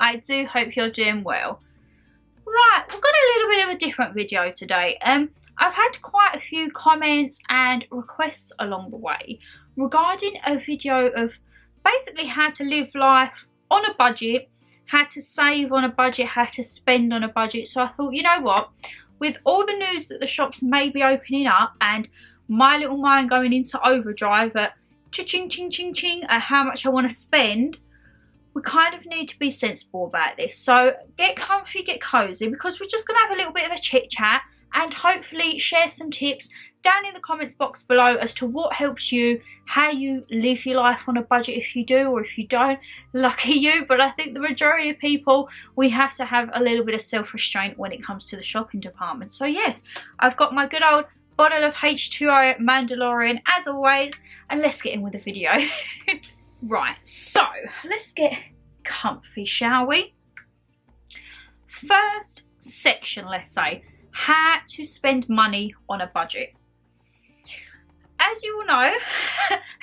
I do hope you're doing well. Right, we've got a little bit of a different video today. I've had quite a few comments and requests along the way regarding a video of basically how to live life on a budget, how to save on a budget, how to spend on a budget. So I thought, you know what, with all the news that the shops may be opening up and my little mind going into overdrive at cha-ching, ching, ching, ching at how much I want to spend, we kind of need to be sensible about this. So get comfy, get cozy, because we're just going to have a little bit of a chit chat and hopefully share some tips down in the comments box below as to what helps you, how you live your life on a budget if you do, or if you don't, lucky you. But I think the majority of people, we have to have a little bit of self-restraint when it comes to the shopping department. So yes, I've got my good old bottle of H2O Mandalorian as always, and let's get in with the video. Right, so let's get comfy, shall we? First section, let's say, how to spend money on a budget. As you all know,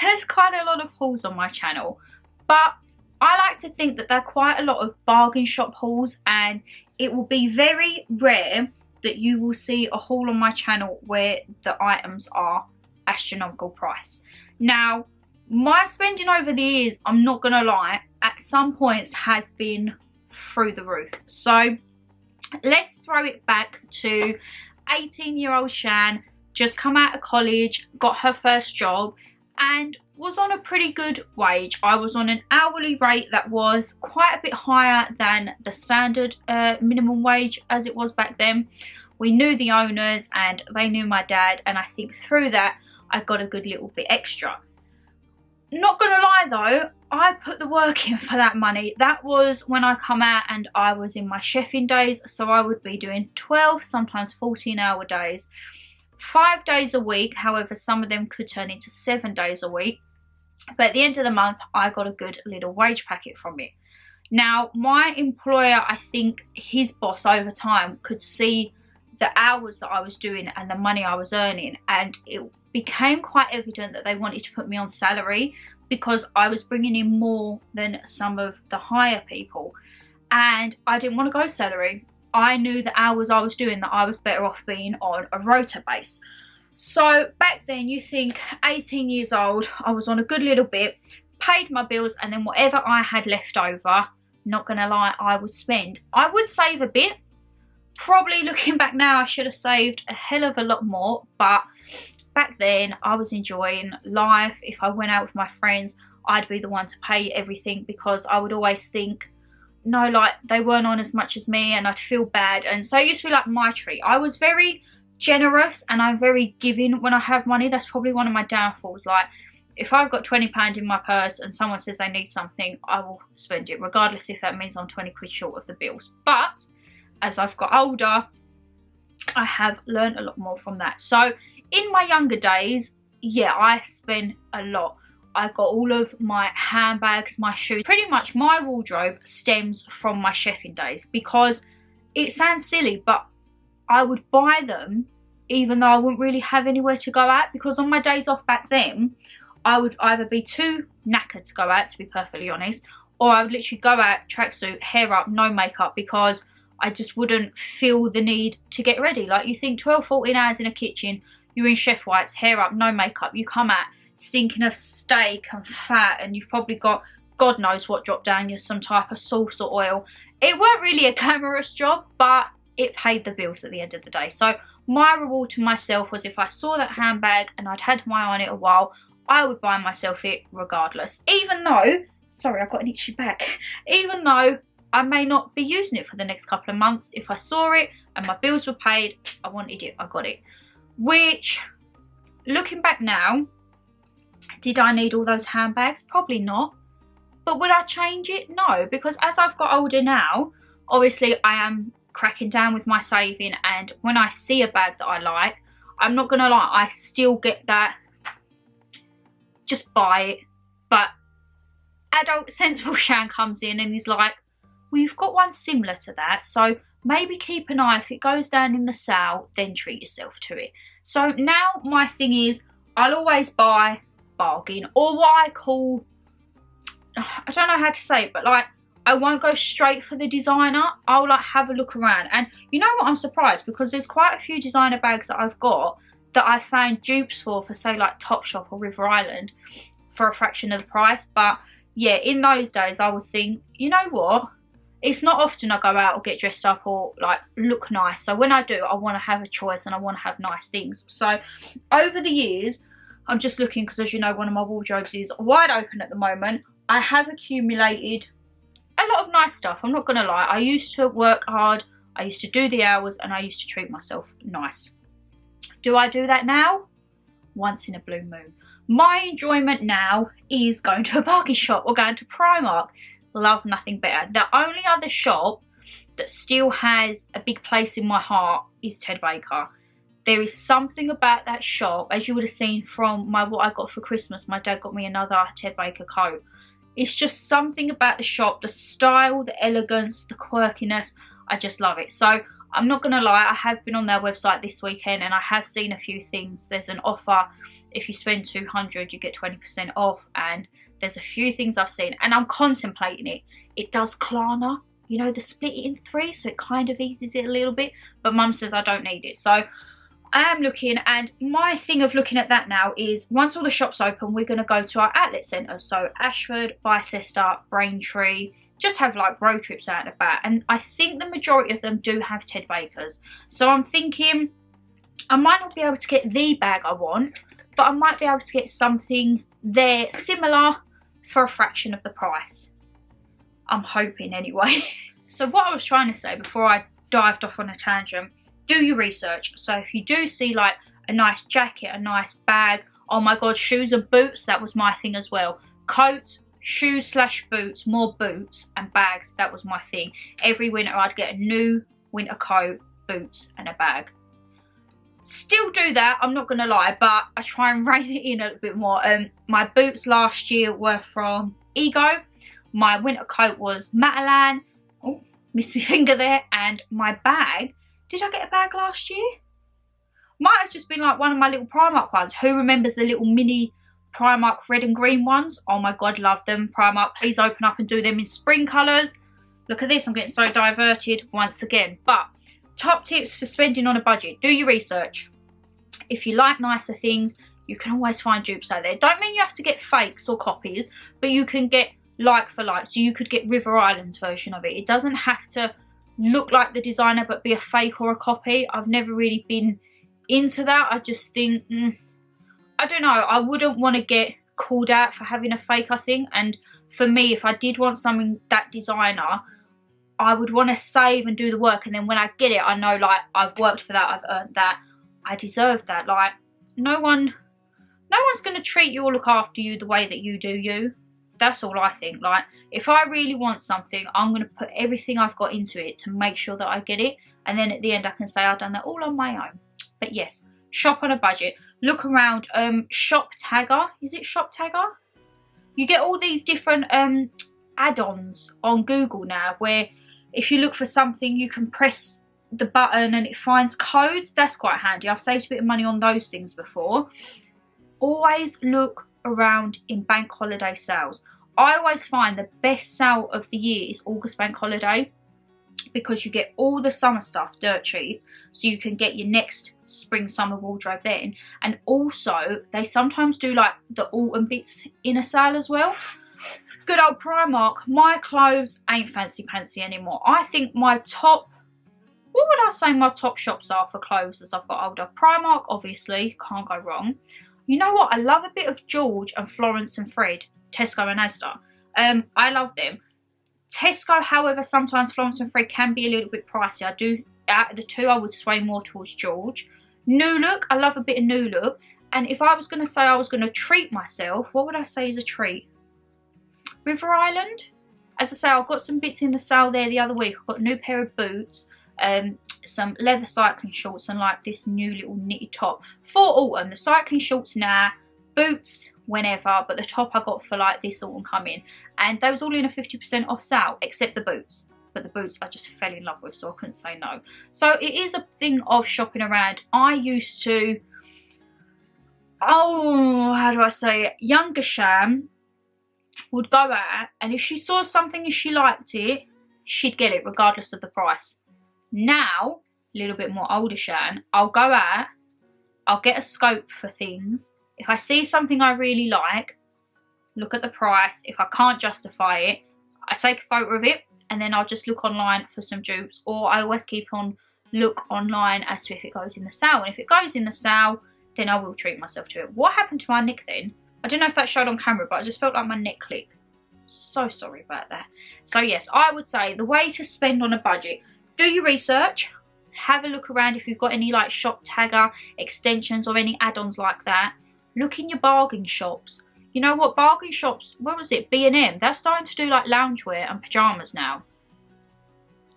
there's quite a lot of hauls on my channel, but I like to think that there are quite a lot of bargain shop hauls, and it will be very rare that you will see a haul on my channel where the items are astronomical price. Now, my spending over the years, I'm not gonna lie, at some points has been through the roof. So let's throw it back to 18-year-old Shan, just come out of college, got her first job, and was on a pretty good wage. I was on an hourly rate that was quite a bit higher than the standard minimum wage as it was back then. We knew the owners and they knew my dad, and I think through that I got a good little bit extra. Not gonna lie though, I put the work in for that money. That was when I come out and I was in my chefing days, so I would be doing 12, sometimes 14-hour days, 5 days a week. However, some of them could turn into 7 days a week. But at the end of the month, I got a good little wage packet from it. Now, my employer, I think his boss over time could see the hours that I was doing and the money I was earning, and it became quite evident that they wanted to put me on salary because I was bringing in more than some of the higher people, and I didn't want to go salary. I knew the hours I was doing that I was better off being on a rota base. So back then, you think 18 years old, I was on a good little bit, paid my bills, and then whatever I had left over, not gonna lie, I would spend. I would save a bit. Probably looking back now, I should have saved a hell of a lot more, but back then I was enjoying life. If I went out with my friends, I'd be the one to pay everything because I would always think, no, like they weren't on as much as me, and I'd feel bad. And so it used to be like my treat. I was very generous and I'm very giving when I have money. That's probably one of my downfalls. Like if I've got £20 in my purse and someone says they need something, I will spend it regardless if that means I'm 20 quid short of the bills. But as I've got older, I have learned a lot more from that. So in my younger days, yeah, I spent a lot. I got all of my handbags, my shoes. Pretty much my wardrobe stems from my chefing days, because it sounds silly, but I would buy them even though I wouldn't really have anywhere to go out, because on my days off back then, I would either be too knackered to go out, to be perfectly honest, or I would literally go out, tracksuit, hair up, no makeup, because I just wouldn't feel the need to get ready. Like you think 12, 14 hours in a kitchen, you're in chef whites, hair up, no makeup, you come out stinking of steak and fat, and you've probably got God knows what dropped down you, some type of sauce or oil. It weren't really a glamorous job, but it paid the bills at the end of the day. So my reward to myself was, if I saw that handbag and I'd had my eye on it a while, I would buy myself it regardless. Even though, sorry, I've got an itchy back, even though I may not be using it for the next couple of months, if I saw it and my bills were paid, I wanted it, I got it. Which, looking back now, did I need all those handbags? Probably not. But would I change it? No, because as I've got older now, obviously I am cracking down with my saving, and when I see a bag that I like, I'm not gonna lie, I still get that just buy it. But adult sensible Shan comes in and is like, well, you've got one similar to that, so maybe keep an eye. If it goes down in the sale, then treat yourself to it. So now my thing is, I'll always buy bargain, or what I call, I don't know how to say it, but like I won't go straight for the designer. I'll like have a look around. And you know what, I'm surprised because there's quite a few designer bags that I've got that I found dupes for say like Topshop or River Island for a fraction of the price. But yeah, in those days I would think, you know what, it's not often I go out or get dressed up or like look nice. So when I do, I want to have a choice and I want to have nice things. So over the years, I'm just looking because, as you know, one of my wardrobes is wide open at the moment. I have accumulated a lot of nice stuff. I'm not going to lie. I used to work hard. I used to do the hours and I used to treat myself nice. Do I do that now? Once in a blue moon. My enjoyment now is going to a bargain shop or going to Primark. Love nothing better. The only other shop that still has a big place in my heart is Ted Baker. There is something about that shop, as you would have seen from what I got for Christmas. My dad got me another Ted Baker coat. It's just something about the shop, the style, the elegance, the quirkiness. I just love it. So I'm not going to lie, I have been on their website this weekend and I have seen a few things. There's an offer. If you spend $200, you get 20% off. And there's a few things I've seen and I'm contemplating it. It does Klarna, you know, the split it in 3, so it kind of eases it a little bit. But Mum says I don't need it. So I am looking, and my thing of looking at that now is once all the shops open, we're going to go to our outlet centres. So Ashford, Bicester, Braintree, just have like road trips out and about. And I think the majority of them do have Ted Bakers. So I'm thinking I might not be able to get the bag I want, but I might be able to get something there similar for a fraction of the price. I'm hoping anyway. So what I was trying to say before I dived off on a tangent, do your research. So if you do see like a nice jacket, a nice bag, oh my god, shoes and boots, that was my thing as well. Coats, shoes / boots, more boots and bags, that was my thing. Every winter I'd get a new winter coat, boots and a bag. Still do that, I'm not gonna lie, but I try and rein it in a little bit more. My boots last year were from Ego. My winter coat was Matalan. Oh, missed my finger there. And my bag, did I get a bag last year? Might have just been like one of my little Primark ones. Who remembers the little mini Primark red and green ones? Oh my god, love them. Primark, please open up and do them in spring colours. Look at this, I'm getting so diverted once again. But top tips for spending on a budget. Do your research. If you like nicer things, you can always find dupes out there. Don't mean you have to get fakes or copies, but you can get like for like. So you could get River Island's version of it. It doesn't have to look like the designer but be a fake or a copy. I've never really been into that. I just think, I don't know, I wouldn't want to get called out for having a fake, I think. And for me, if I did want something that designer, I would want to save and do the work, and then when I get it, I know like I've worked for that, I've earned that, I deserve that. Like no one's going to treat you or look after you the way that you do you. That's all I think. Like if I really want something, I'm going to put everything I've got into it to make sure that I get it, and then at the end I can say I've done that all on my own. But yes, shop on a budget. Look around. Shop Tagger, is it Shop Tagger? You get all these different add-ons on Google now where if you look for something you can press the button and it finds codes. That's quite handy. I've saved a bit of money on those things before. Always look around in bank holiday sales. I always find the best sale of the year is August bank holiday, because you get all the summer stuff dirt cheap, so you can get your next spring summer wardrobe then. And also they sometimes do like the autumn bits in a sale as well. Good old Primark. My clothes ain't fancy pantsy anymore. I think my top, what would I say my top shops are for clothes as I've got older? Primark, obviously, can't go wrong. You know what? I love a bit of George and Florence and Fred, Tesco and Asda. I love them. Tesco, however, sometimes Florence and Fred can be a little bit pricey. I do, out of the two, I would sway more towards George. New Look, I love a bit of New Look. And if I was going to say I was going to treat myself, what would I say is a treat? River Island. As I say, I've got some bits in the sale there the other week. I've got a new pair of boots, some leather cycling shorts, and like this new little knitted top for autumn. The cycling shorts now, boots whenever, but the top I got for like this autumn coming, and they was all in a 50% off sale except the boots. But the boots I just fell in love with, so I couldn't say no. So it is a thing of shopping around. I used to, oh, how do I say it? Younger Sham would go out, and if she saw something and she liked it, she'd get it regardless of the price. Now, a little bit more older Shan, I'll go out, I'll get a scope for things. If I see something I really like, look at the price. If I can't justify it, I take a photo of it, and then I'll just look online for some dupes, or I always keep on look online as to if it goes in the sale. And if it goes in the sale, then I will treat myself to it. What happened to my neck then? I don't know if that showed on camera, but I just felt like my neck clicked. So sorry about that. So yes, I would say the way to spend on a budget, do your research, have a look around if you've got any like shop tagger extensions or any add-ons like that. Look in your bargain shops. You know what, bargain shops, what was it, bene, they're starting to do like loungewear and pyjamas now.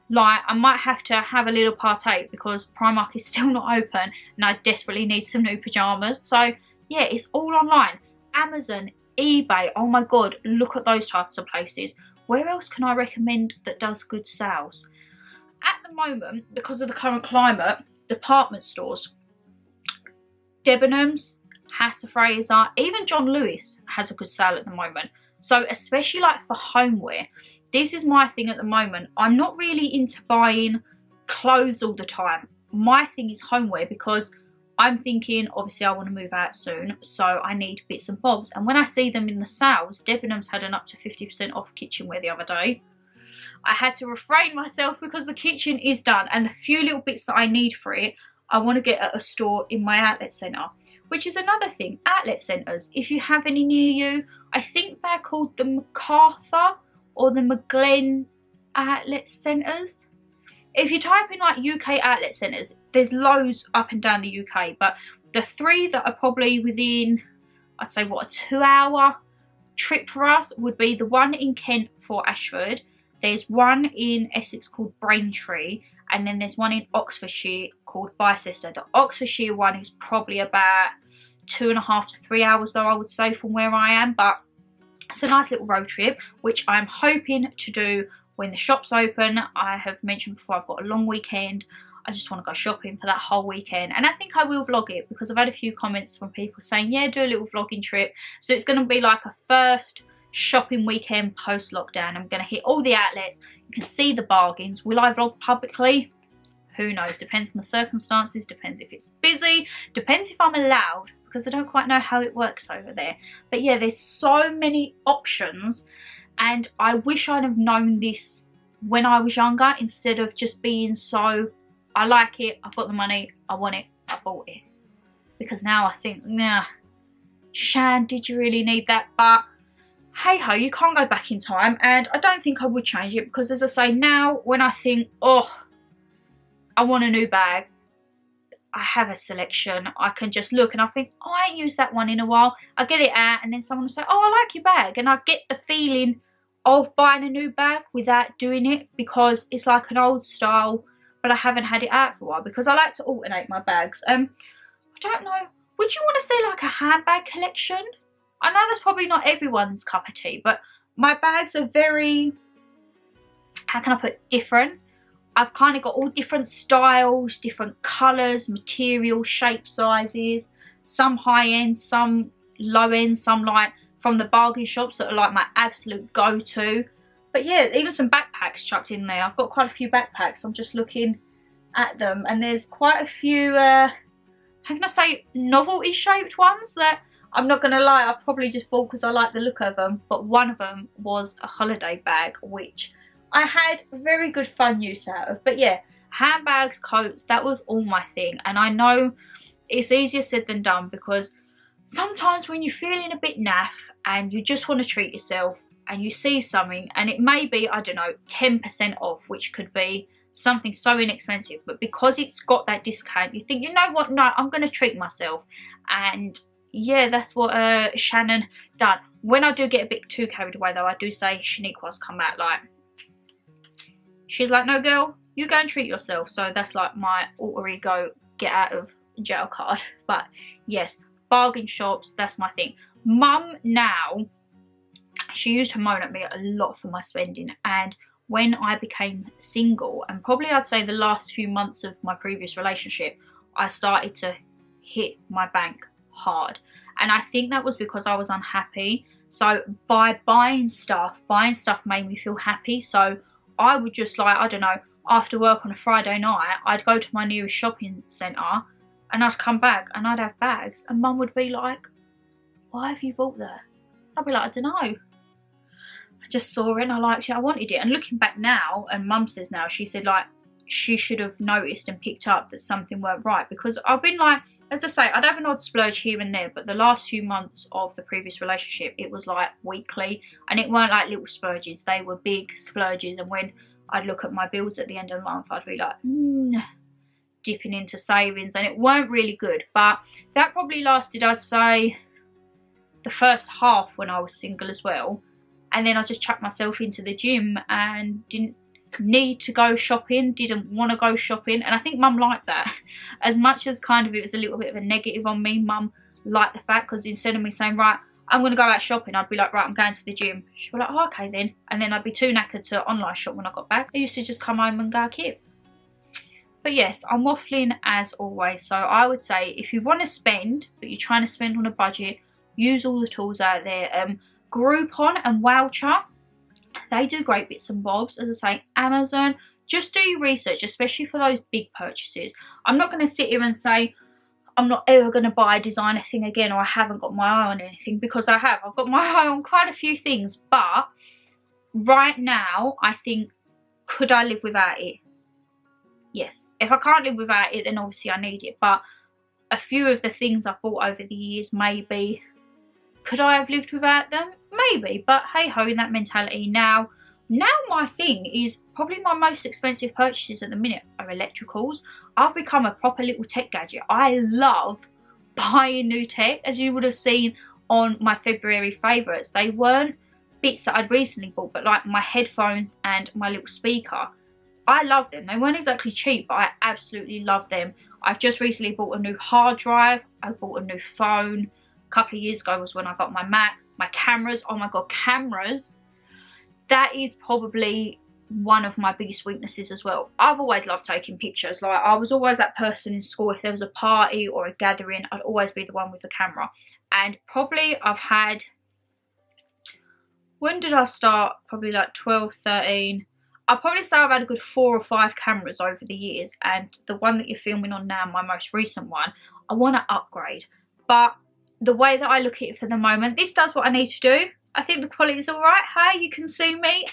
Like, I might have to have a little partake because Primark is still not open and I desperately need some new pyjamas. So yeah, it's all online. Amazon, eBay, oh my god, look at those types of places. Where else can I recommend that does good sales? At the moment, because of the current climate, department stores, Debenhams, Hasse Fraser, even John Lewis has a good sale at the moment. So especially like for homeware, this is my thing at the moment. I'm not really into buying clothes all the time. My thing is homeware because I'm thinking, obviously I want to move out soon, so I need bits and bobs. And when I see them in the sales, Debenhams had an up to 50% off kitchenware the other day. I had to refrain myself because the kitchen is done, and the few little bits that I need for it, I want to get at a store in my outlet centre. Which is another thing, outlet centres, if you have any near you, I think they're called the MacArthur or the McGlen outlet centres. If you type in like UK outlet centres, there's loads up and down the UK, but the three that are probably within, I'd say what, a 2-hour trip for us would be the one in Kent for Ashford, there's one in Essex called Braintree, and then there's one in Oxfordshire called Bicester. The Oxfordshire one is probably about 2.5 to 3 hours though, I would say, from where I am, but it's a nice little road trip, which I'm hoping to do when the shops open. I have mentioned before, I've got a long weekend. I just want to go shopping for that whole weekend, and I think I will vlog it because I've had a few comments from people saying, yeah, do a little vlogging trip. So it's going to be like a first shopping weekend post lockdown. I'm going to hit all the outlets. You can see the bargains. Will I vlog publicly? Who knows? Depends on the circumstances, depends if it's busy, depends if I'm allowed, because I don't quite know how it works over there. But yeah, there's so many options, and I wish I'd have known this when I was younger instead of just being so, I like it, I've got the money, I want it, I bought it. Because now I think, nah, Shan, did you really need that? But hey ho, you can't go back in time, and I don't think I would change it because, as I say, now when I think, oh, I want a new bag, I have a selection. I can just look and I think, oh, I ain't used that one in a while. I get it out and then someone will say, oh, I like your bag, and I get the feeling of buying a new bag without doing it because it's like an old style, but I haven't had it out for a while because I like to alternate my bags. I don't know, would you want to say like a handbag collection? I know that's probably not everyone's cup of tea, but my bags are very, how can I put, different. I've kind of got all different styles, different colours, materials, shape, sizes, some high end, some low end, some like from the bargain shops that are like my absolute go-to. But yeah, even some backpacks chucked in there. I've got quite a few backpacks. I'm just looking at them, and there's quite a few, how can I say, novelty shaped ones that, I'm not going to lie, I probably just bought because I like the look of them. But one of them was a holiday bag, which I had very good fun use out of. But yeah, handbags, coats, that was all my thing. And I know it's easier said than done because sometimes when you're feeling a bit naff and you just want to treat yourself and you see something and it may be, I don't know, 10% off, which could be something so inexpensive, but because it's got that discount, you think, you know what, no, I'm going to treat myself. And yeah, that's what Shannon done. When I do get a bit too carried away though, I do say Shaniqua's come out like, she's like, no girl, you go and treat yourself. So that's like my alter ego get out of jail card. But yes, bargain shops, that's my thing. Mum now, she used to moan at me a lot for my spending, and when I became single, and probably I'd say the last few months of my previous relationship, I started to hit my bank hard. And I think that was because I was unhappy. So by buying stuff made me feel happy. So I would just like, I don't know, after work on a Friday night, I'd go to my nearest shopping centre and I'd come back and I'd have bags, and Mum would be like, why have you bought that? I'd be like, I don't know. I just saw it and I liked it, I wanted it. And looking back now, and Mum says now, she said like, she should have noticed and picked up that something weren't right, because I've been like, as I say, I'd have an odd splurge here and there, but the last few months of the previous relationship, it was like weekly, and it weren't like little splurges, they were big splurges. And when I'd look at my bills at the end of the month, I'd be like, dipping into savings, and it weren't really good. But that probably lasted, I'd say, the first half when I was single as well, and then I just chucked myself into the gym and didn't need to go shopping, didn't want to go shopping. And I think Mum liked that. As much as kind of it was a little bit of a negative on me, Mum liked the fact, because instead of me saying, right, I'm going to go out shopping, I'd be like, right, I'm going to the gym. She'd be like, oh, okay then. And then I'd be too knackered to online shop when I got back. I used to just come home and go kip. But yes, I'm waffling as always. So I would say, if you want to spend, but you're trying to spend on a budget, use all the tools out there. Groupon and Voucher, they do great bits and bobs. As I say, Amazon, just do your research, especially for those big purchases. I'm not going to sit here and say I'm not ever going to buy a designer thing again, or I haven't got my eye on anything, because I have. I've got my eye on quite a few things, but right now I think, could I live without it? Yes. If I can't live without it, then obviously I need it. But a few of the things I've bought over the years, maybe, could I have lived without them? Maybe. But hey ho, in that mentality. Now my thing is, probably my most expensive purchases at the minute are electricals. I've become a proper little tech gadget. I love buying new tech. As you would have seen on my February favourites, they weren't bits that I'd recently bought, but like my headphones and my little speaker. I love them. They weren't exactly cheap, but I absolutely love them. I've just recently bought a new hard drive. I bought a new phone. A couple of years ago was when I got my Mac. My cameras, oh my god, cameras. That is probably one of my biggest weaknesses as well. I've always loved taking pictures. Like, I was always that person in school, if there was a party or a gathering, I'd always be the one with the camera. And probably I've had, when did I start? Probably like 12, 13. I'll probably say I've had a good 4 or 5 cameras over the years, and the one that you're filming on now, my most recent one, I want to upgrade. But the way that I look at it for the moment, this does what I need to do. I think the quality is alright. Hey, you can see me.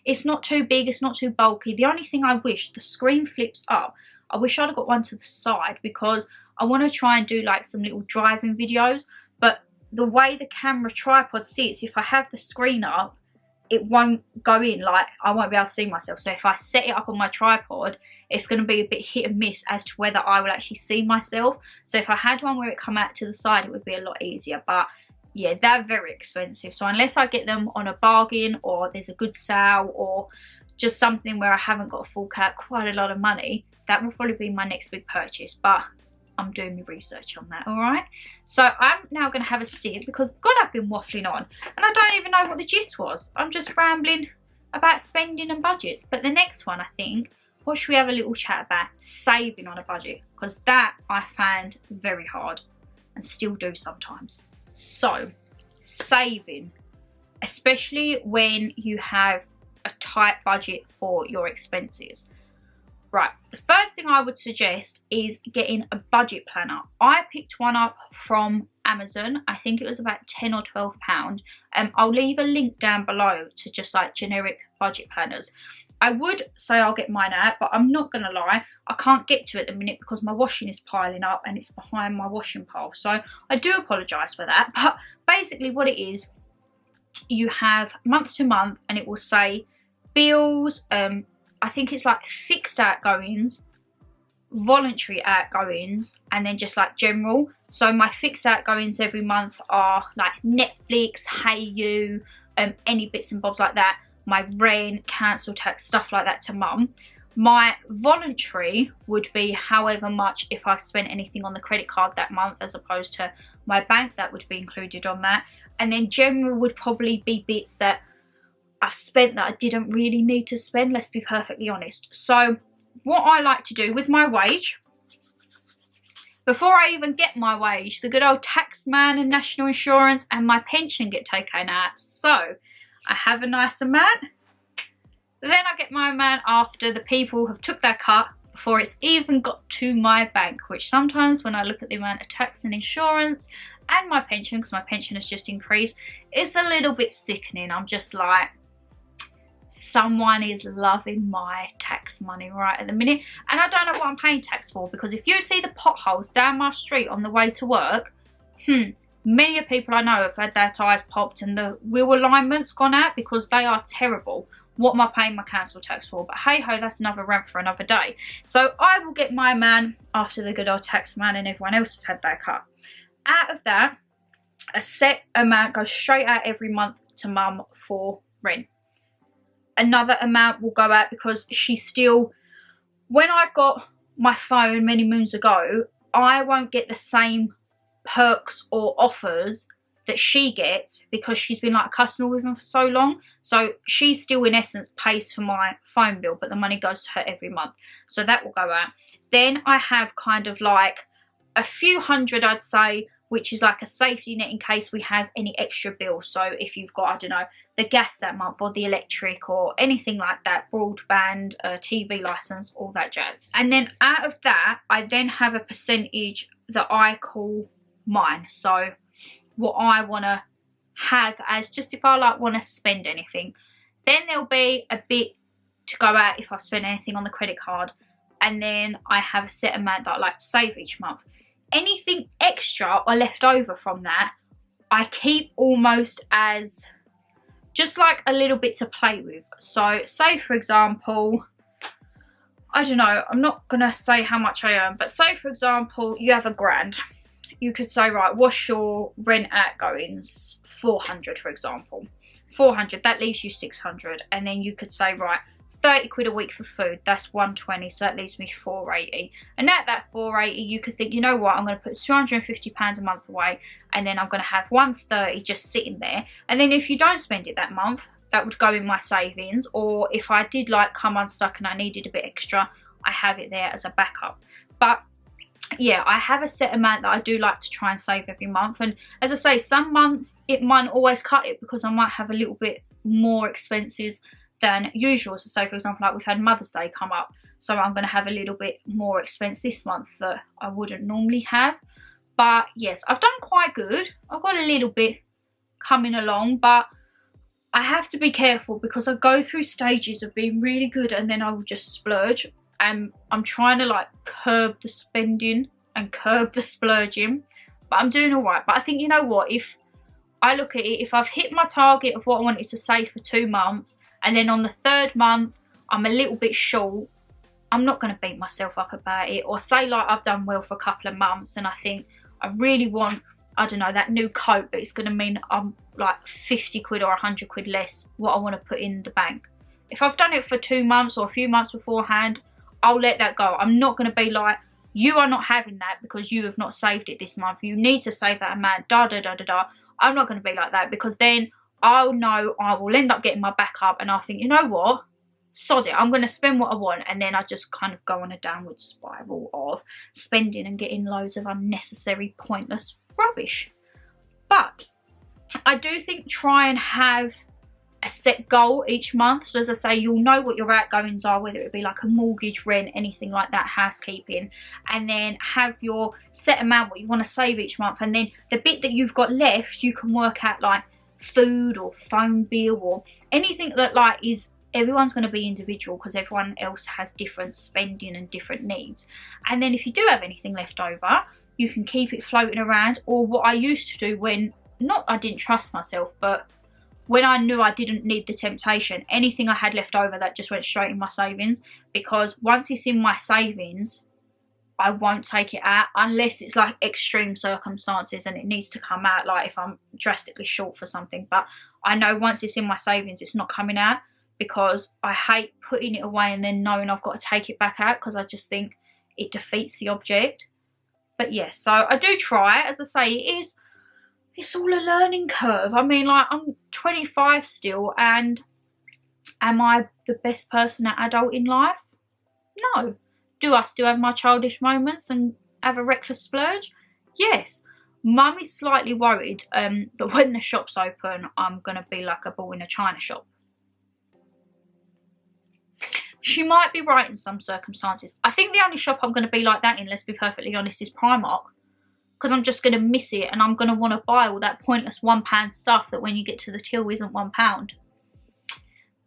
It's not too big, it's not too bulky. The only thing I wish, the screen flips up. I wish I'd have got one to the side, because I want to try and do like some little driving videos. But the way the camera tripod sits, if I have the screen up, it won't go in, like I won't be able to see myself. So if I set it up on my tripod, it's going to be a bit hit and miss as to whether I will actually see myself. So if I had one where it come out to the side, it would be a lot easier. But yeah, they're very expensive. So unless I get them on a bargain, or there's a good sale, or just something where I haven't got to fork out quite a lot of money, that will probably be my next big purchase. But I'm doing my research on that, alright? So I'm now going to have a sip, because God, I've been waffling on and I don't even know what the gist was. I'm just rambling about spending and budgets. But the next one, I think, what should we have a little chat about? Saving on a budget, because that I found very hard and still do sometimes. So saving, especially when you have a tight budget for your expenses. Right, the first thing I would suggest is getting a budget planner. I picked one up from Amazon. I think it was about £10 or £12. I'll leave a link down below to just like generic budget planners. I would say I'll get mine out, but I'm not going to lie, I can't get to it at the minute because my washing is piling up and it's behind my washing pile. So I do apologise for that. But basically what it is, you have month to month, and it will say bills, I think it's like fixed outgoings, voluntary outgoings, and then just like general. So my fixed outgoings every month are like Netflix, HeyU, any bits and bobs like that. My rent, council tax, stuff like that to mum. My voluntary would be however much if I've spent anything on the credit card that month, as opposed to my bank, that would be included on that. And then general would probably be bits that I've spent that I didn't really need to spend, let's be perfectly honest. So what I like to do with my wage Before I even get my wage, the good old tax man and national insurance and my pension get taken out. So I have a nice amount. Then I get my amount after the people have took their cut before it's even got to my bank, which sometimes when I look at the amount of tax and insurance and my pension, because my pension has just increased, it's a little bit sickening. I'm just like, someone is loving my tax money right at the minute. And I don't know what I'm paying tax for, because if you see the potholes down my street on the way to work, many of people I know have had their tyres popped and the wheel alignment's gone out because they are terrible. What am I paying my council tax for? But hey ho, that's another rant for another day. So I will get my man after the good old tax man and everyone else has had their cut. Out of that, a set amount goes straight out every month to mum for rent. Another amount will go out because she still, when I got my phone many moons ago, I won't get the same perks or offers that she gets because she's been like a customer with them for so long. So she still in essence pays for my phone bill, but the money goes to her every month. So that will go out. Then I have kind of like a few hundred, I'd say, which is like a safety net in case we have any extra bills. So if you've got, I don't know, the gas that month or the electric or anything like that, broadband, TV license, all that jazz. And then out of that, I then have a percentage that I call mine. So what I want to have as just if I like want to spend anything. Then there'll be a bit to go out if I spend anything on the credit card. And then I have a set amount that I like to save each month. Anything extra or left over from that, I keep almost as just like a little bit to play with. So say for example, I don't know, I'm not going to say how much I earn, but say for example, you have £1,000. You could say, right, what's your rent outgoings? 400, for example. 400, that leaves you 600. And then you could say, right, 30 quid a week for food, that's 120, so that leaves me 480. And at that 480, you could think, you know what, I'm going to put £250 a month away, and then I'm going to have 130 just sitting there. And then if you don't spend it that month, that would go in my savings. Or if I did like come unstuck and I needed a bit extra, I have it there as a backup. But yeah, I have a set amount that I do like to try and save every month. And as I say, some months it might always cut it because I might have a little bit more expenses than usual. So say for example, like we've had Mother's Day come up, so I'm going to have a little bit more expense this month that I wouldn't normally have. But yes, I've done quite good. I've got a little bit coming along, but I have to be careful because I go through stages of being really good and then I will just splurge. And I'm trying to like curb the spending and curb the splurging, but I'm doing all right. But I think, you know what, if I look at it, if I've hit my target of what I wanted to save for 2 months, and then on the 3rd month I'm a little bit short, I'm not going to beat myself up about it. Or say like I've done well for a couple of months and I think I really want, I don't know, that new coat, but it's going to mean I'm like 50 quid or 100 quid less what I want to put in the bank. If I've done it for 2 months or a few months beforehand, I'll let that go. I'm not going to be like, you are not having that because you have not saved it this month. You need to save that amount, da da da da da. I'm not going to be like that because then I'll know I will end up getting my back up and I'll think, you know what, sod it, I'm going to spend what I want. And then I just kind of go on a downward spiral of spending and getting loads of unnecessary, pointless rubbish. But I do think try and have a set goal each month. So as I say, you'll know what your outgoings are, whether it be like a mortgage, rent, anything like that, housekeeping, and then have your set amount what you want to save each month. And then the bit that you've got left, you can work out like food or phone bill or anything that like is, everyone's going to be individual because everyone else has different spending and different needs. And then if you do have anything left over, you can keep it floating around. Or what I used to do when, not I didn't trust myself, but when I knew I didn't need the temptation, anything I had left over, that just went straight in my savings. Because once it's in my savings, I won't take it out unless it's like extreme circumstances and it needs to come out, like if I'm drastically short for something. But I know once it's in my savings, it's not coming out, because I hate putting it away and then knowing I've got to take it back out, because I just think it defeats the object. But yes, so I do try. As I say, it's all a learning curve. I mean, like, I'm 25 still, and am I the best person at adult in life? No. Do I still have my childish moments and have a reckless splurge? Yes. Mum is slightly worried that when the shop's open, I'm going to be like a ball in a china shop. She might be right in some circumstances. I think the only shop I'm going to be like that in, let's be perfectly honest, is Primark. Because I'm just going to miss it and I'm going to want to buy all that pointless £1 stuff that when you get to the till isn't £1.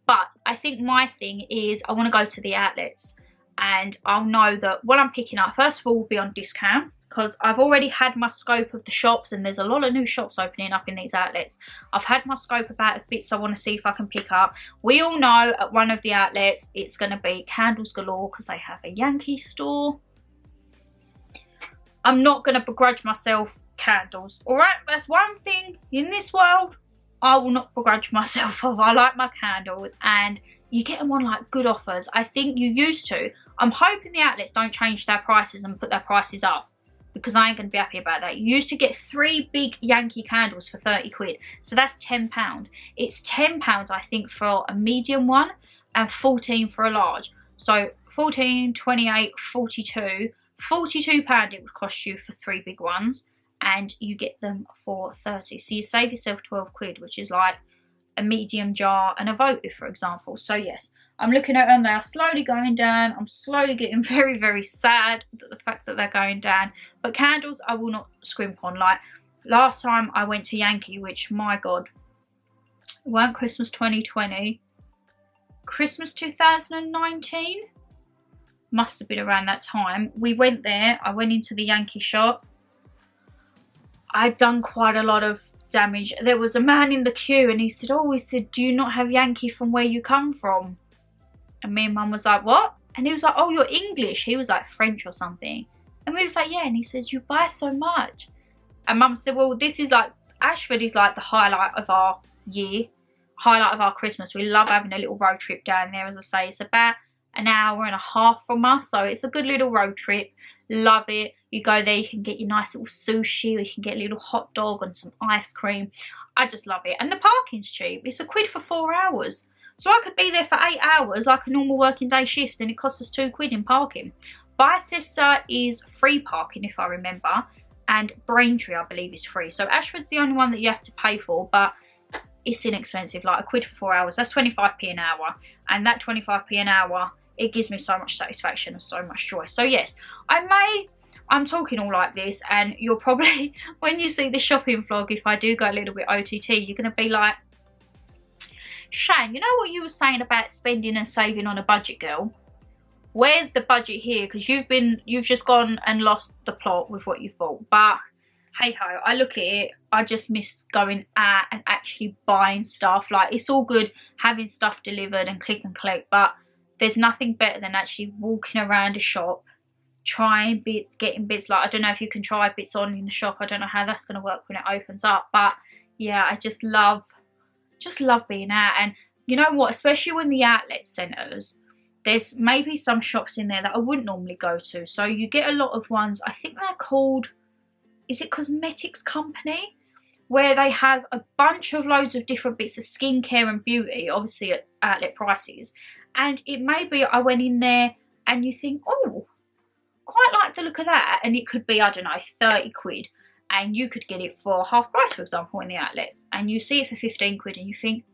But I think my thing is I want to go to the outlets and I'll know that what I'm picking up, first of all, will be on discount. Because I've already had my scope of the shops and there's a lot of new shops opening up in these outlets. I've had my scope about the bits I want to see if I can pick up. We all know at one of the outlets it's going to be candles galore because they have a Yankee store. I'm not going to begrudge myself candles. Alright, that's one thing in this world I will not begrudge myself of. I like my candles and you get them on like good offers. I think you used to. I'm hoping the outlets don't change their prices and put their prices up, because I ain't going to be happy about that. You used to get 3 big Yankee candles for 30 quid. So that's £10. It's £10, I think, for a medium one and 14 for a large. So 14, 28, 42. £42 it would cost you for 3 big ones. And you get them for 30. So you save yourself 12 quid, which is like a medium jar and a votive, for example. So yes, I'm looking at them, they are slowly going down. I'm slowly getting very, very sad at the fact that they're going down. But candles, I will not scrimp on. Like, last time I went to Yankee, which, my God, it weren't Christmas 2020. Christmas 2019? Must have been around that time. We went there, I went into the Yankee shop. I'd done quite a lot of damage. There was a man in the queue and he said, do you not have Yankee from where you come from? And me and Mum was like, what? And he was like, oh, you're English. He was like French or something. And we was like, yeah. And he says, you buy so much. And Mum said, well, this is like, Ashford is like the highlight of our year, highlight of our Christmas. We love having a little road trip down there. As I say, it's about an hour and a half from us. So it's a good little road trip. Love it. You go there, you can get your nice little sushi, or you can get a little hot dog and some ice cream. I just love it. And the parking's cheap. It's £1 for 4 hours. So I could be there for 8 hours like a normal working day shift and it costs us £2 in parking. Bicester is free parking if I remember, and Braintree I believe is free. So Ashford's the only one that you have to pay for, but it's inexpensive, like £1 for 4 hours. That's 25p an hour, and that 25p an hour, it gives me so much satisfaction and so much joy. So yes, I'm talking all like this and you're probably, when you see the shopping vlog, if I do go a little bit OTT, you're going to be like, Shan, you know what you were saying about spending and saving on a budget, girl? Where's the budget here? Because you've just gone and lost the plot with what you've bought. But hey ho, I look at it, I just miss going out and actually buying stuff. Like, it's all good having stuff delivered and click and collect, but there's nothing better than actually walking around a shop, trying bits, getting bits. Like, I don't know if you can try bits on in the shop. I don't know how that's going to work when it opens up. But yeah, I just love being out. And you know what, especially when the outlet centres, there's maybe some shops in there that I wouldn't normally go to. So you get a lot of ones, I think they're called, is it Cosmetics Company? Where they have a bunch of loads of different bits of skincare and beauty, obviously at outlet prices. And it may be I went in there and you think, oh, quite like the look of that. And it could be, I don't know, 30 quid. And you could get it for half price, for example, in the outlet. And you see it for 15 quid and you think,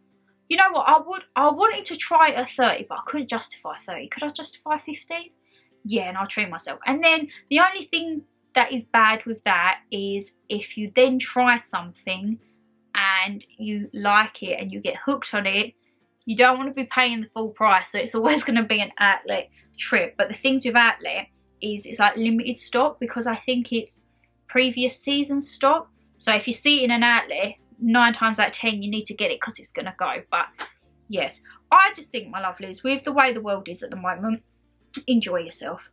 you know what, I wanted to try it at 30, but I couldn't justify 30. Could I justify 15? Yeah, and I'll treat myself. And then the only thing that is bad with that is if you then try something and you like it and you get hooked on it, you don't want to be paying the full price. So it's always going to be an outlet trip. But the things with outlet is it's like limited stock, because I think it's previous season stock. So if you see it in an outlet, 9 times out of 10 you need to get it because it's going to go. But yes, I just think, my lovelies, with the way the world is at the moment, enjoy yourself.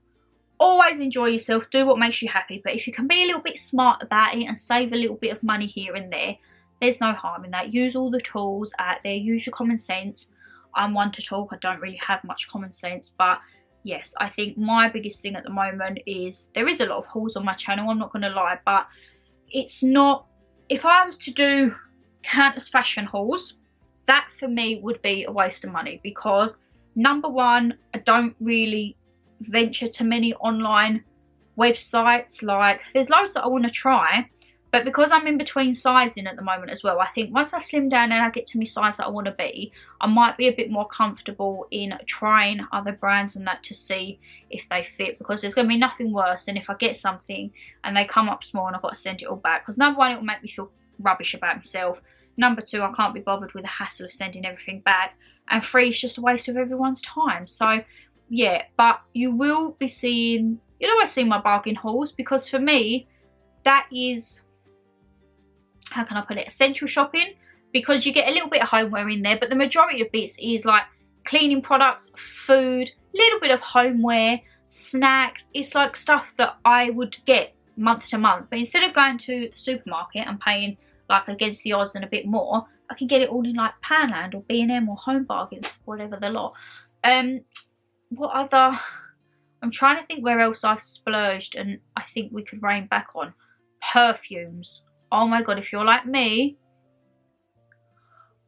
Always enjoy yourself, do what makes you happy. But if you can be a little bit smart about it and save a little bit of money here and there, there's no harm in that. Use all the tools out there, use your common sense. I'm one to talk, I don't really have much common sense, but yes, I think my biggest thing at the moment is there is a lot of hauls on my channel, I'm not going to lie, but it's not, if I was to do countless fashion hauls, that for me would be a waste of money, because number one, I don't really venture to many online websites. Like, there's loads that I want to try, but because I'm in between sizing at the moment as well, I think once I slim down and I get to my size that I want to be, I might be a bit more comfortable in trying other brands and that to see if they fit, because there's going to be nothing worse than if I get something and they come up small and I've got to send it all back, because number one, it will make me feel rubbish about myself. Number two, I can't be bothered with the hassle of sending everything back. And three, it's just a waste of everyone's time. So yeah, but you will be seeing, you'll always see my bargain hauls, because for me, that is, how can I put it, essential shopping, because you get a little bit of homeware in there, but the majority of bits is like cleaning products, food, little bit of homeware, snacks. It's like stuff that I would get month to month, but instead of going to the supermarket and paying like against the odds and a bit more, I can get it all in like Poundland or B&M or Home Bargains, whatever the lot. What other, I'm trying to think where else I've splurged and I think we could rein back on. Perfumes. Oh my god, if you're like me,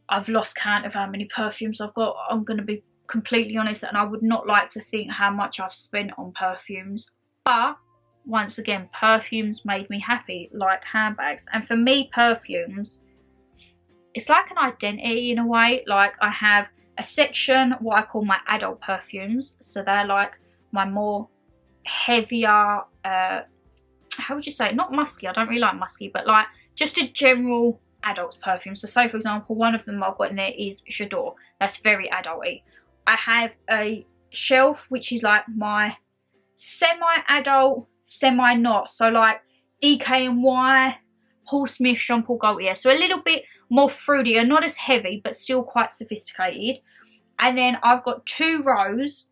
I've lost count of how many perfumes I've got. I'm going to be completely honest, and I would not like to think how much I've spent on perfumes. But once again, perfumes made me happy, like handbags. And for me, perfumes, it's like an identity in a way. Like, I have a section, what I call my adult perfumes. So they're like my more heavier, how would you say, not musky, I don't really like musky, but like just a general adult's perfume. So say for example, one of them I've got in there is J'adore. That's very adult-y. I have a shelf which is like my semi-adult, semi-not. So like DKNY, Paul Smith, Jean Paul Gaultier. So a little bit more fruitier, not as heavy, but still quite sophisticated. And then I've got 2 rows,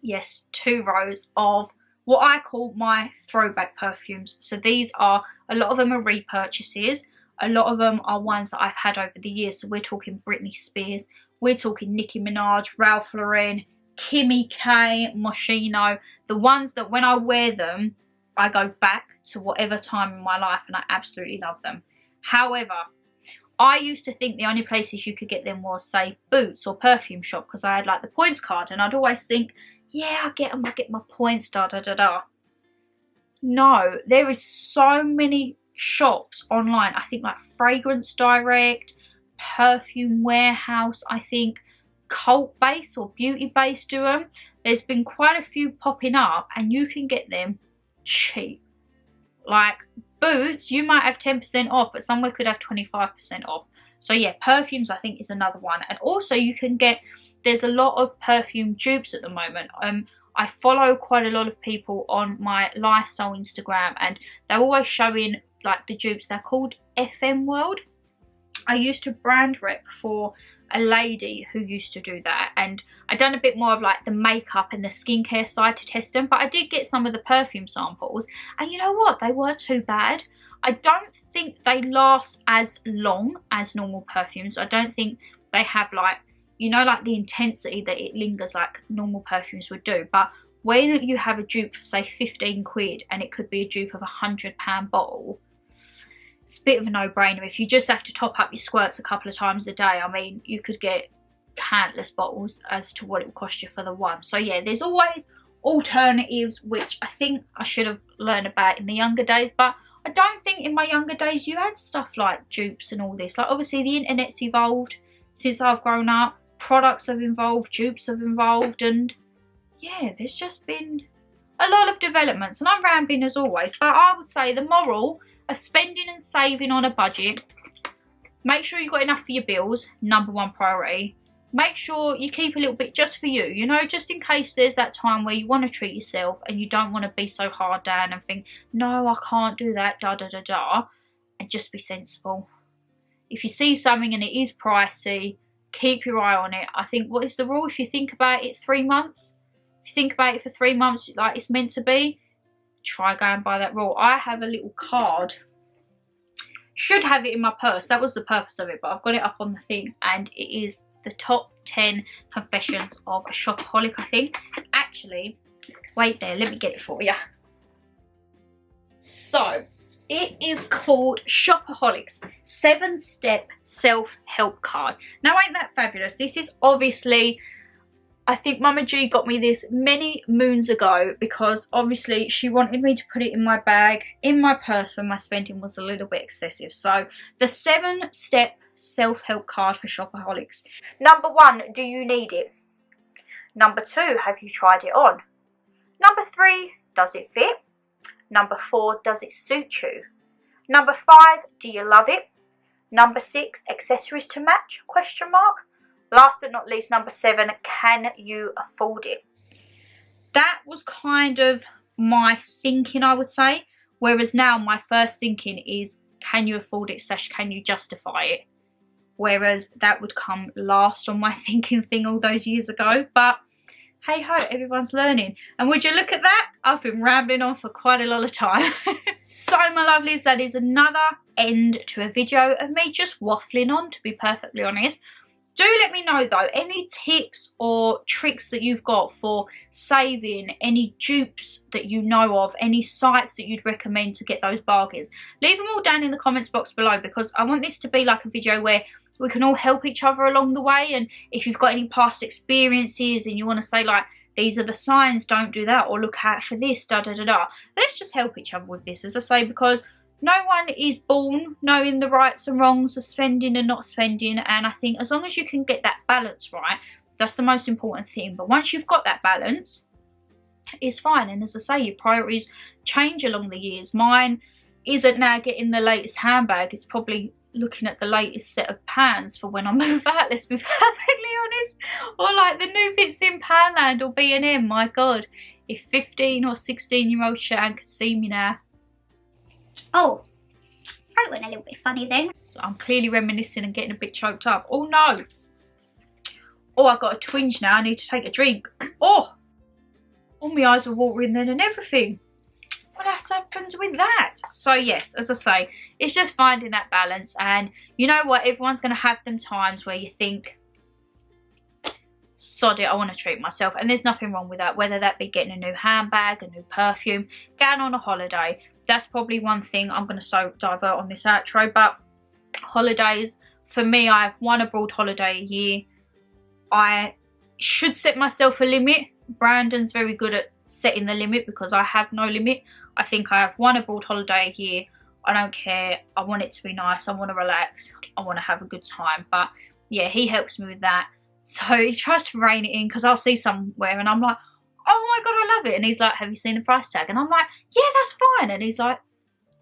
yes, 2 rows of what I call my throwback perfumes. So these are, a lot of them are repurchases. A lot of them are ones that I've had over the years. So we're talking Britney Spears, we're talking Nicki Minaj, Ralph Lauren, Kimmy K, Moschino. The ones that when I wear them, I go back to whatever time in my life and I absolutely love them. However, I used to think the only places you could get them was, say, Boots or Perfume Shop, because I had like the points card and I'd always think, yeah, I get them, I get my points, da da da da. No, there is so many shops online. I think like Fragrance Direct, Perfume Warehouse, I think Cult Base or Beauty Base do them. There's been quite a few popping up and you can get them cheap. Like Boots, you might have 10% off, but somewhere could have 25% off. So yeah, perfumes I think is another one. And also you can get, there's a lot of perfume dupes at the moment. I follow quite a lot of people on my lifestyle Instagram and they're always showing like the dupes. They're called FM World. I used to brand rep for a lady who used to do that, and I'd done a bit more of like the makeup and the skincare side to test them, but I did get some of the perfume samples and you know what, they weren't too bad. I don't think they last as long as normal perfumes. I don't think they have like, you know, like the intensity that it lingers like normal perfumes would do. But when you have a dupe for say 15 quid and it could be a dupe of £100 bottle, it's a bit of a no-brainer. If you just have to top up your squirts a couple of times a day, I mean, you could get countless bottles as to what it would cost you for the one. So yeah, there's always alternatives, which I think I should have learned about in the younger days, but I don't think in my younger days you had stuff like dupes and all this. Like obviously the internet's evolved since I've grown up, products have evolved, dupes have evolved, and yeah, there's just been a lot of developments. And I'm rambling as always, but I would say the moral of spending and saving on a budget, make sure you've got enough for your bills, #1 priority. Make sure you keep a little bit just for you, you know, just in case there's that time where you want to treat yourself and you don't want to be so hard down and think, no, I can't do that, da da da da, and just be sensible. If you see something and it is pricey, keep your eye on it. I think, what is the rule? If you think about it 3 months, if you think about it for 3 months like it's meant to be, try going by that rule. I have a little card, should have it in my purse, that was the purpose of it, but I've got it up on the thing, and it is the top 10 confessions of a shopaholic, I think. Actually, wait there, let me get it for you. So it is called Shopaholics 7-Step Self-Help Card. Now ain't that fabulous? This is obviously I think Mama G got me this many moons ago because obviously she wanted me to put it in my bag, in my purse when my spending was a little bit excessive. So the 7-step self-help card for shopaholics. Number 1, do you need it? Number 2, have you tried it on? Number 3, does it fit? Number 4, does it suit you? Number 5, do you love it? Number 6, accessories to match? Question mark. Last but not least, number 7, can you afford it? That was kind of my thinking, I would say. Whereas now my first thinking is, can you afford it / can you justify it? Whereas that would come last on my thinking thing all those years ago. But hey ho, everyone's learning. And would you look at that? I've been rambling on for quite a lot of time. So my lovelies, that is another end to a video of me just waffling on, to be perfectly honest. Do let me know though, any tips or tricks that you've got for saving, any dupes that you know of, any sites that you'd recommend to get those bargains. Leave them all down in the comments box below, because I want this to be like a video where we can all help each other along the way. And if you've got any past experiences and you want to say like, these are the signs, don't do that, or look out for this, da da da da. Let's just help each other with this, as I say, because no one is born knowing the rights and wrongs of spending and not spending. And I think as long as you can get that balance right, that's the most important thing. But once you've got that balance, it's fine. And as I say, your priorities change along the years. Mine isn't now getting the latest handbag. It's probably looking at the latest set of pans for when I move out, let's be perfectly honest. Or like the new bits in Poundland or B&M. My God, if 15 or 16-year-old Shan could see me now. Oh, throat went a little bit funny then. I'm clearly reminiscing and getting a bit choked up. Oh no. Oh, I've got a twinge now. I need to take a drink. Oh, all my eyes were watering then and everything. What else happens with that? So yes, as I say, it's just finding that balance. And you know what? Everyone's going to have them times where you think, sod it, I want to treat myself. And there's nothing wrong with that. Whether that be getting a new handbag, a new perfume, going on a holiday. That's probably one thing. I'm going to so divert on this outro. But holidays, for me, I have one abroad holiday a year. I should set myself a limit. Brandon's very good at setting the limit because I have no limit. I think I have one abroad holiday a year. I don't care. I want it to be nice. I want to relax. I want to have a good time. But yeah, he helps me with that. So he tries to rein it in because I'll see somewhere and I'm like, oh my God, I love it. And he's like, have you seen the price tag? And I'm like, yeah, that's fine. And he's like,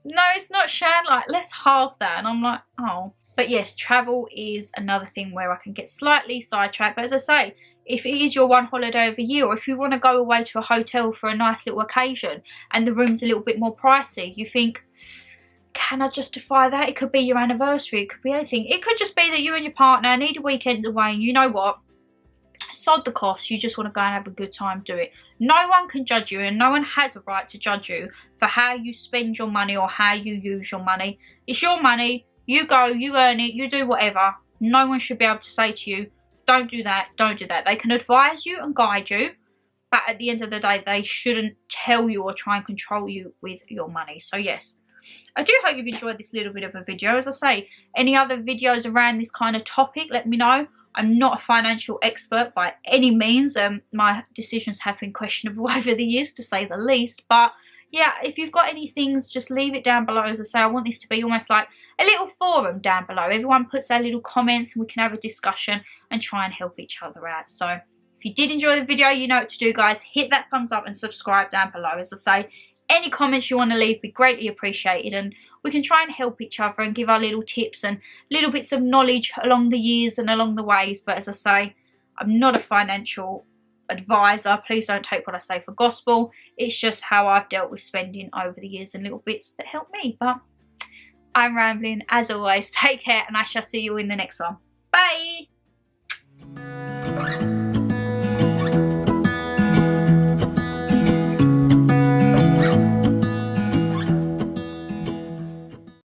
no, it's not, Shan. Like, let's halve that. And I'm like, oh. But yes, travel is another thing where I can get slightly sidetracked. But as I say, if it is your one holiday of a year, or if you want to go away to a hotel for a nice little occasion and the room's a little bit more pricey, you think, can I justify that? It could be your anniversary. It could be anything. It could just be that you and your partner need a weekend away and you know what? Sod the cost, you just want to go and have a good time, do it. No one can judge you and no one has a right to judge you for how you spend your money or how you use your money. It's your money, you go, you earn it, you do whatever. No one should be able to say to you, don't do that, don't do that. They can advise you and guide you, but at the end of the day, they shouldn't tell you or try and control you with your money. So yes, I do hope you've enjoyed this little bit of a video. As I say, any other videos around this kind of topic, let me know. I'm not a financial expert by any means. My decisions have been questionable over the years, to say the least. But yeah, if you've got any things, just leave it down below. As I say, I want this to be almost like a little forum down below. Everyone puts their little comments and we can have a discussion and try and help each other out. So if you did enjoy the video, you know what to do, guys. Hit that thumbs up and subscribe down below. As I say, any comments you want to leave be greatly appreciated, and we can try and help each other and give our little tips and little bits of knowledge along the years and along the ways. But as I say, I'm not a financial advisor. Please don't take what I say for gospel. It's just how I've dealt with spending over the years and little bits that help me. But I'm rambling as always. Take care and I shall see you in the next one. Bye.